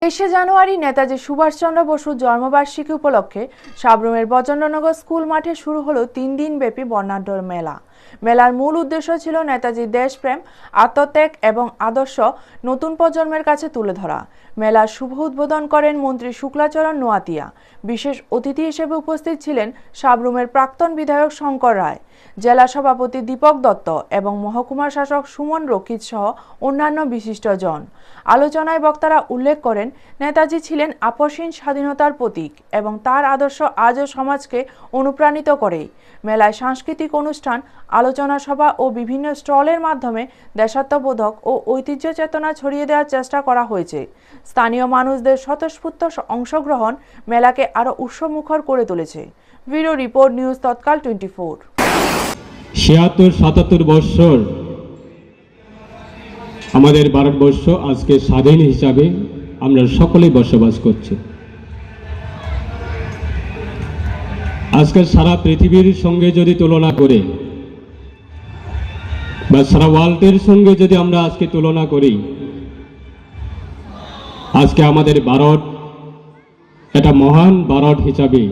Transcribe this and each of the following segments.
23শে জানুয়ারি নেতাজি সুভাষচন্দ্র বসুর জন্মবার্ষিকী উপলক্ষে সাবরুমের বজেন্দ্রনগর স্কুল মাঠে শুরু হলো 3 দিনব্যাপী বর্ণাঢ্য মেলা। মেলার মূল উদ্দেশ্য ছিল নেতাজির দেশপ্রেম, আত্মত্যাগ এবং আদর্শ নতুন প্রজন্মের কাছে তুলে ধরা। মেলার শুভ উদ্বোধন করেন মন্ত্রী শুক্লাচরণ নোয়াতিয়া। বিশেষ অতিথি হিসেবে উপস্থিত ছিলেন সাবরুমের প্রাক্তন বিধায়ক শঙ্কর রায়, জেলা সভাপতি দীপক দত্ত এবং মহকুমা শাসক সুমন রক্ষিত সহ অন্যান্য বিশিষ্টজন। আলোচনায় বক্তারা উল্লেখ করেন, নেতাজি ছিলেন আপসহীন স্বাধীনতার প্রতীক এবং তার আদর্শ আজও সমাজকে অনুপ্রাণিত করে। মেলায় সাংস্কৃতিক অনুষ্ঠান, আলোচনা সভা ও বিভিন্ন স্টলের মাধ্যমে দেশাত্মবোধক ও ঐতিহ্য চেতনা ছড়িয়ে দেওয়ার চেষ্টা করা হয়েছে। স্থানীয় মানুষদের স্বতঃস্ফূর্ত অংশগ্রহণ মেলাকে আরও উৎসবমুখর করে তুলেছে। ব্যুরো রিপোর্ট, নিউজ তৎকাল 24। ৭৭ বছর আমাদের ভারতবর্ষ আজকে স্বাধীন হিসাবে আমরা সকলেই বসবাস করছি। আজকে সারা পৃথিবীর সঙ্গে যদি তুলনা করে বা সারা ওয়ার্ল্ডের সঙ্গে যদি আমরা আজকে তুলনা করি, আজকে আমাদের ভারত একটা মহান ভারত হিসাবে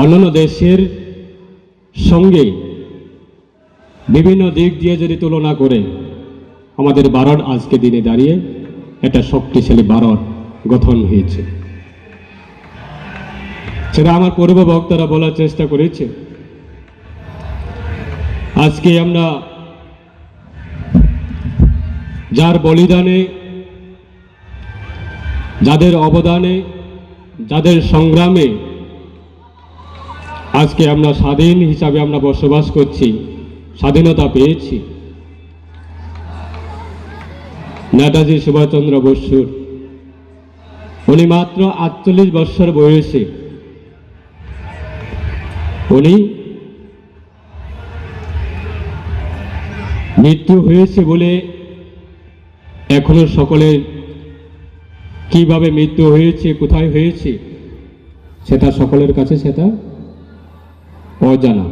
অন্যান্য দেশের সঙ্গে বিভিন্ন দিক দিয়ে যদি তুলনা করে আমাদের ভারত আজকে দিনে দাঁড়িয়ে একটা শক্তিশালী ভারত গঠন হয়েছে। সেটা আমার পূর্ব বক্তারা বলার চেষ্টা করেছে। আজকে আমরা যার বলিদানে, যাদের অবদানে, যাদের সংগ্রামে আজকে আমরা স্বাধীন হিসাবে আমরা বসবাস করছি, স্বাধীনতা পেয়েছি। নেতাজি সুভাষচন্দ্র বসুর উনি মাত্র 48 বছর বয়সে উনি মৃত্যু হয়েছে বলে এখনো সকলের কিভাবে মৃত্যু হয়েছে, কোথায় হয়েছে, সেটা সকলের কাছে সেটা অজানা।